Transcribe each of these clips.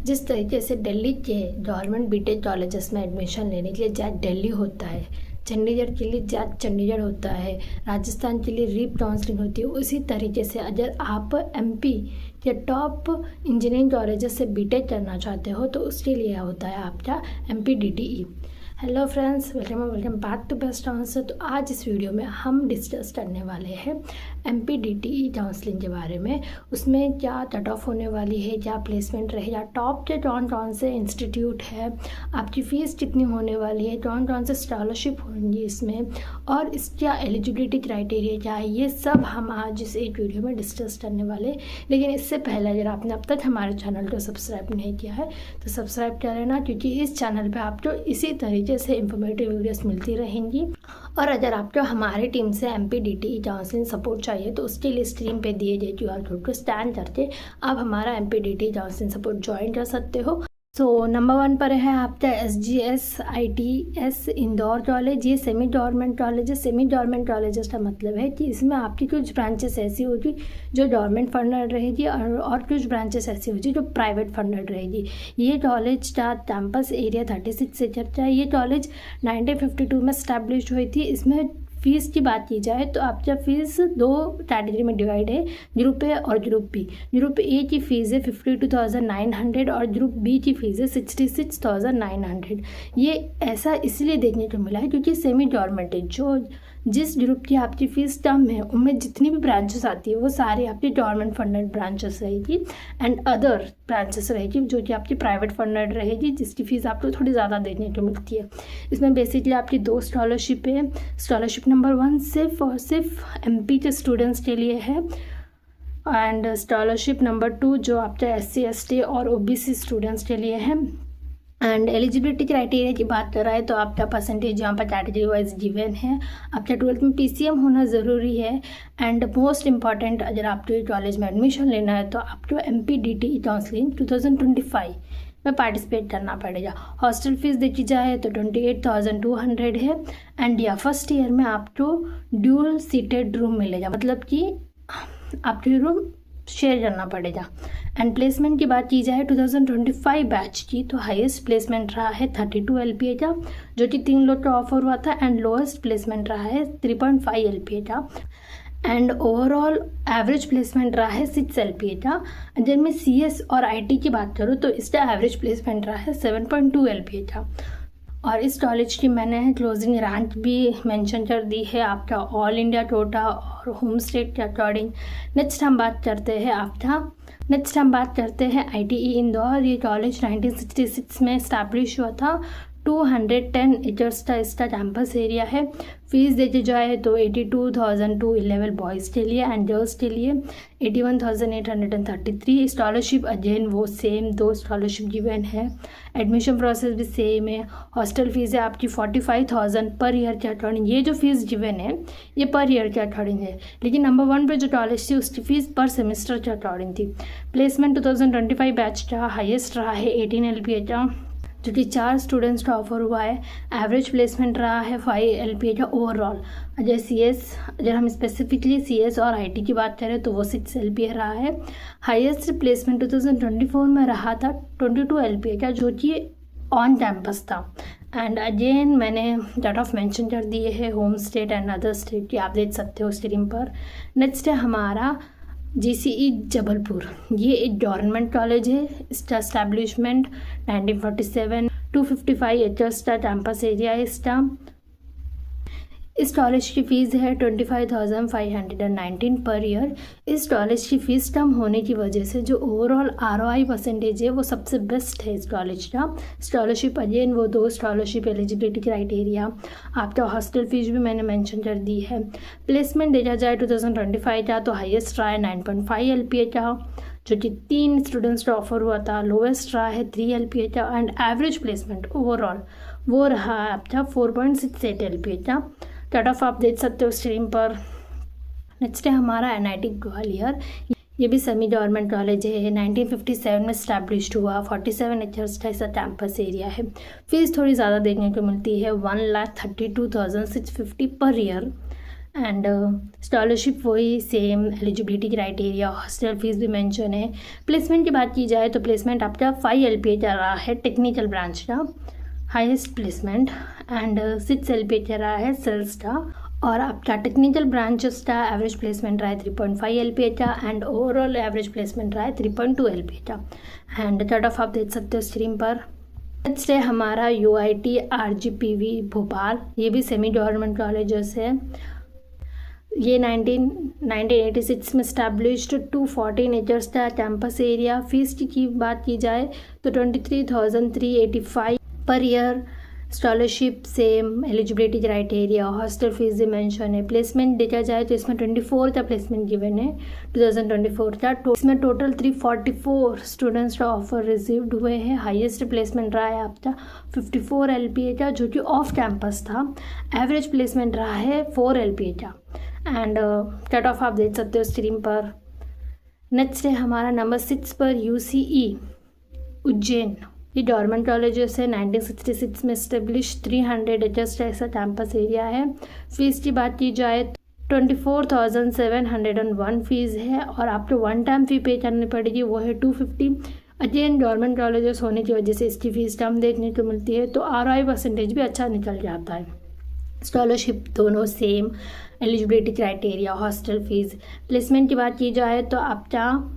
जिस तरीके से दिल्ली के गवर्नमेंट बीटेक कॉलेजेस में एडमिशन लेने के लिए जहाँ दिल्ली होता है, चंडीगढ़ के लिए जहाँ चंडीगढ़ होता है, राजस्थान के लिए रीप काउंसलिंग होती है, उसी तरीके से अगर आप एमपी के टॉप इंजीनियरिंग कॉलेजेस से बीटेक करना चाहते हो तो उसके लिए होता है आपका MPDTE। Hello friends, welcome back to Best Answer. तो आज इस वीडियो में हम डिस्कस करने वाले हैं MPDTE काउंसलिंग के बारे में। उसमें क्या कट ऑफ होने वाली है, क्या प्लेसमेंट रहेगा, टॉप के कौन कौन से इंस्टीट्यूट है, आपकी फ़ीस कितनी होने वाली है, कौन कौन से स्कॉलरशिप होंगी इसमें, और इसका एलिजिबिलिटी क्राइटेरिया क्या है, ये सब हम आज इस एक वीडियो में डिस्कस करने वाले। लेकिन इससे पहले अगर आपने अब तक हमारे चैनल को सब्सक्राइब नहीं किया है तो सब्सक्राइब कर लेना, क्योंकि इस चैनल पर आपको इसी तरीके से इंफॉर्मेटिव वीडियोस मिलती रहेंगी। और अगर आपको हमारी टीम से MPDTE काउंसलिंग सपोर्ट चाहिए तो उसके लिए स्क्रीन पे दिए गए QR कोड को स्कैन करके आप हमारा MPDTE काउंसलिंग सपोर्ट ज्वाइन कर सकते हो। सो नंबर 1 पर है आपका SGS ITS इंदौर कॉलेज। ये सेमी गवर्नमेंट कॉलेज है। सेमी गवर्नमेंट कॉलेजेस का मतलब है कि इसमें आपकी कुछ ब्रांचेस ऐसी होगी जो गवर्नमेंट फंडेड रहेगी और कुछ ब्रांचेस ऐसी होगी जो प्राइवेट फंडेड रहेगी। ये कॉलेज का कैंपस एरिया 36 एकड़ का है। ये कॉलेज 1952 में स्टैब्लिश हुई थी। इसमें फ़ीस की बात की जाए तो आपका फ़ीस 2 कैटेगरी में डिवाइड है, ग्रुप ए और ग्रुप बी। ग्रुप ए की फ़ीस है 52,900 और ग्रुप बी की फ़ीस है 66,900। ये ऐसा इसलिए देखने को मिला है क्योंकि सेमी गवर्नमेंट है। जो जिस ग्रुप की आपकी फ़ीस कम है उनमें जितनी भी ब्रांचेस आती है वो सारी आपकी गवर्नमेंट फंडेड ब्रांचेस रहेगी एंड अदर ब्रांचेस रहेगी जो कि आपकी प्राइवेट फंडेड रहेगी, जिसकी फ़ीस आपको थोड़ी ज़्यादा देखने को मिलती है। इसमें बेसिकली आपकी 2 स्कॉलरशिप है। स्कॉलरशिप नंबर 1 सिर्फ और सिर्फ MP के स्टूडेंट्स के लिए है एंड स्कॉलरशिप नंबर 2 जो आपके SC ST और OBC स्टूडेंट्स के लिए है। एंड एलिजिबिलिटी क्राइटेरिया की बात कर रहा है तो आपका परसेंटेज यहाँ पर कैटेगरी वाइज गिवन है। आपका 12th में PCM होना ज़रूरी है एंड मोस्ट इम्पॉर्टेंट, अगर आपको कॉलेज में एडमिशन लेना है तो आपको MPDTE काउंसलिंग 2025 में पार्टिसिपेट करना पड़ेगा। हॉस्टल फीस देखी जाए तो 28,200 है एंड या फर्स्ट ईयर में आपको ड्यूल सीटेड रूम मिलेगा, मतलब कि आपको रूम शेयर करना पड़ेगा। एंड प्लेसमेंट की बात की जाए 2025 बैच की तो हाईएस्ट प्लेसमेंट रहा है 32 LPA का, जो कि 3 लोग का ऑफर हुआ था एंड लोएस्ट प्लेसमेंट रहा है 3.5 LPA का एंड ओवरऑल एवरेज प्लेसमेंट रहा है 6 LPA का। अगर मैं CS और IT की बात करूँ तो इसका एवरेज प्लेसमेंट रहा है 7.2 LPA का। और इस कॉलेज की मैंने क्लोजिंग रैंक भी मेंशन कर दी है आपका ऑल इंडिया कोटा और होम स्टेट के अकॉर्डिंग। नेक्स्ट हम बात करते हैं ITE इंदौर। ये कॉलेज 1966 में इस्टेब्लिश हुआ था। 210 एकर्स का इसका कैंपस एरिया है। फीस देखी जाए तो 82,211 बॉयज़ के लिए एंड गर्ल्स के लिए 81,833। स्कॉलरशिप अगेन वो सेम 2 स्कॉलरशिप गिवन है। एडमिशन प्रोसेस भी सेम है। हॉस्टल फीस है आपकी 45,000 पर ईयर के अकॉर्डिंग। ये जो फीस गिवन है ये पर ईयर के अकॉर्डिंग है, लेकिन नंबर 1 पे जो कॉलेज थी उसकी फ़ीस पर सेमेस्टर के अकॉर्डिंग थी। प्लेसमेंट 2025 बैच का हाईएस्ट रहा है 18 LPA का, जो कि 4 स्टूडेंट्स का ऑफर हुआ है। एवरेज प्लेसमेंट रहा है 5 LPA का ओवरऑल। अगर हम स्पेसिफिकली CS और IT की बात करें तो वो 6 LPA रहा है। हाईएस्ट प्लेसमेंट 2024 में रहा था 22 LPA का, जो कि ऑन कैंपस था। एंड अगेन मैंने कट ऑफ मेंशन कर दिए है home state and other state की, आप देख सकते हो स्क्रीन पर। नेक्स्ट है हमारा GCE जबलपुर। ये एक गवर्नमेंट कॉलेज है। इसका एस्टैब्लिशमेंट 1947, 255 एकर्स का कैंपस एरिया है इसका। इस कॉलेज की फ़ीस है 25,519 पर ईयर। इस कॉलेज की फ़ीस कम होने की वजह से जो ओवरऑल ROI परसेंटेज है वो सबसे बेस्ट है इस कॉलेज का। स्कॉलरशिप अगेन वो 2 स्कॉलरशिप एलिजिबिलिटी क्राइटेरिया। आपका हॉस्टल फीस भी मैंने मेंशन कर दी है। प्लेसमेंट देखा जाए 2025 का तो हाईएस्ट रहा है 9.5 LPA का, जो कि 3 स्टूडेंट्स का ऑफर हुआ था। लोवेस्ट रहा है 3 LPA का एंड एवरेज प्लेसमेंट ओवरऑल वो रहा है आपका 4.68 LPA का। कट ऑफ आप देख सकते हो स्क्रीन पर। नेक्स्ट है हमारा NIT ग्वालियर। ये भी सेमी गवर्नमेंट कॉलेज है। 1957 में स्टैब्लिश्ड हुआ। 47 एकर्स का इसका कैंपस एरिया है। फीस थोड़ी ज़्यादा देखने को मिलती है 1,32,650 पर ईयर एंड स्कॉलरशिप वही same, eligibility criteria, hostel fees भी मेंशन है। प्लेसमेंट की बात की जाए तो प्लेसमेंट आपका 5 LPA चल रहा है टेक्निकल ब्रांच का हाईएस्ट प्लेसमेंट, एंड 6 LPA चल रहा है सेल्स का, और आपका टेक्निकल ब्रांचेस का एवरेज प्लेसमेंट रहा है 3.5 LPA का, एंड ओवरऑल एवरेज प्लेसमेंट रहा है 3.2 LPA का। एंड कट ऑफ आप देख सकते हो स्क्रीन पर। नेक्स्ट है हमारा UIT RGPV भोपाल, ये भी सेमी गवर्नमेंट कॉलेजेस है। ये 1986 में स्टैब्लिश्ड 214 एकर्स का कैंपस एरिया। फीस की बात की जाए तो 23,385 per year. Scholarship same, eligibility criteria, hostel fees भी मेंशन है। प्लेसमेंट देखा जाए तो इसमें 24 का प्लेसमेंट गिवन है 2024 का। इसमें टोटल 344 स्टूडेंट्स का ऑफर रिसीव्ड हुए हैं। हाईएस्ट प्लेसमेंट रहा है आपका 54 LPA का, जो कि ऑफ कैंपस था। एवरेज प्लेसमेंट रहा है 4 LPA का, एंड कट ऑफ आप देख सकते हो स्क्रीन पर। नेक्स्ट है हमारा नंबर 6 पर UCE उज्जैन। ये गवर्नमेंट कॉलेजेस है, 1966 में स्टेब्लिश 300 एकर्स का ऐसा कैंपस एरिया है। फीस की बात की जाए 24,701 फीस है, और आपको वन टाइम फ़ी पे करनी पड़ेगी, वो है 250। अगेन गवर्नमेंट कॉलेजेस होने की वजह से इसकी फ़ीस कम देखने को मिलती है, तो ROI परसेंटेज भी अच्छा निकल जाता है। स्कॉलरशिप दोनों same, eligibility criteria, hostel fees. Placement की बात की जाए तो आपका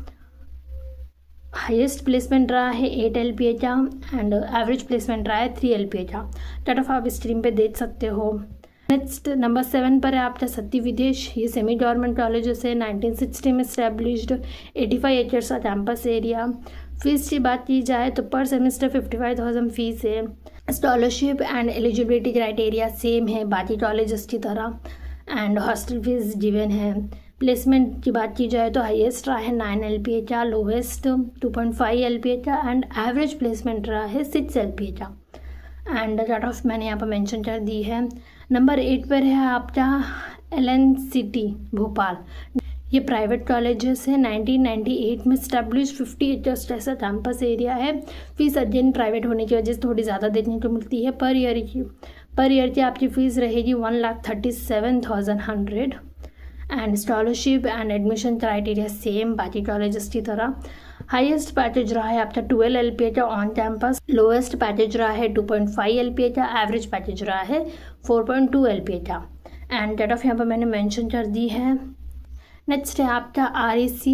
हाईएस्ट प्लेसमेंट रहा है 8 LPA का, एंड एवरेज प्लेसमेंट रहा है 3 LPA का। कट ऑफ आप स्क्रीन पे देख सकते हो। नेक्स्ट नंबर 7 पर है आपका सत्य विदेश। ये सेमी गवर्नमेंट कॉलेजेस है, 1960 में स्टैब्लिश्ड 85 एकर्स का कैंपस एरिया। फीस की बात की जाए तो पर सेमेस्टर 55,000 फीस है। Scholarship and eligibility criteria same है बाकी कॉलेजेस की तरह, एंड हॉस्टल फीस गिवन है। प्लेसमेंट की बात की जाए तो हाईएस्ट रहा है 9 LPA का, लोवेस्ट 2.5 LPA का, एंड एवरेज प्लेसमेंट रहा है 6 LPA का। एंड कट ऑफ मैंने यहाँ पर मेंशन कर दी है। नंबर 8 पर है आपका LNCT भोपाल। ये प्राइवेट कॉलेजेस है, 1998 में स्टैब्लिश 50 एकर्स जैसा कैंपस एरिया है। फीस अगेन प्राइवेट होने की वजह से थोड़ी ज़्यादा देखने को मिलती है। पर ईयर की आपकी फ़ीस रहेगी 1,37,100, and scholarship and admission criteria same बाकी कॉलेजेस की तरह। हाईएस्ट पैकेज रहा है आपका 12 LPA का ऑन कैंपस, लोएस्ट पैकेज रहा है 2.5 LPA का, एवरेज पैकेज रहा है 4.2 LPA का। एंड कट ऑफ यहाँ पर मैंने मेंशन कर दी है। नेक्स्ट है आपका REC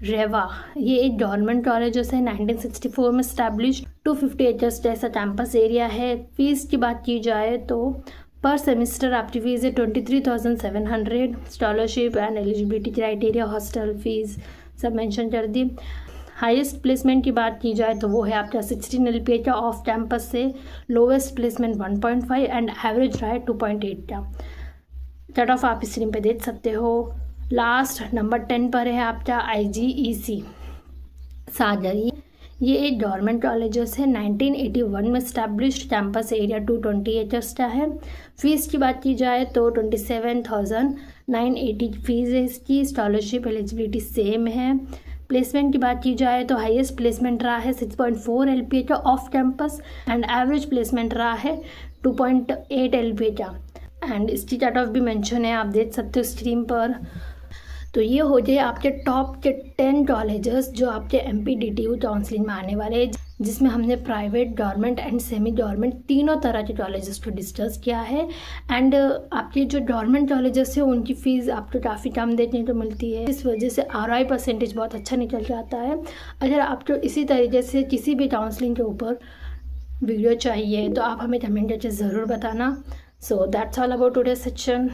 रेवा। ये एक गवर्नमेंट कॉलेजेस है, 1964 में स्टैब्लिश 250 एकर्स जैसा कैंपस एरिया है। फीस की बात की जाए तो पर सेमेस्टर आपकी फ़ीस है 23,700। Scholarship and eligibility criteria, hostel fees सब मेंशन कर दी। हाईएस्ट प्लेसमेंट की बात की जाए तो वो है आपका 16 LPA का ऑफ कैंपस से, लोवेस्ट प्लेसमेंट 1.5, एंड एवरेज रहा है 2.8 का। कट ऑफ आप स्क्रीन पे देख सकते हो। लास्ट नंबर 10 पर है आपका IGEC सागर। ये एक गवर्नमेंट कॉलेजेस है, 1981 में स्टैब्लिश्ड कैंपस एरिया 220 एकर्स का है। फीस की बात की जाए तो 27,980 फीस है इसकी। स्कॉलरशिप एलिजिबिलिटी सेम है। प्लेसमेंट की बात की जाए तो हाईएस्ट प्लेसमेंट रहा है 6.4 LPA का off campus, and average placement रहा है 2.8 LPA का। एंड इसकी कट ऑफ भी मेंशन है, आप देख सकते हो स्क्रीन पर। तो ये हो जाए आपके टॉप के 10 कॉलेजेस जो आपके MPDTU काउंसलिंग में आने वाले हैं, जिसमें हमने private, government and semi government तीनों तरह के कॉलेजेस को डिस्कस किया है। एंड आपके जो गवर्नमेंट कॉलेजेस है उनकी फ़ीस आपको काफ़ी कम देखने को मिलती है, इस वजह से ROI परसेंटेज बहुत अच्छा निकल जाता है। अगर आपको इसी तरीके से किसी भी काउंसलिंग के ऊपर वीडियो चाहिए तो आप हमें कमेंट करके ज़रूर बताना। So that's all about today section.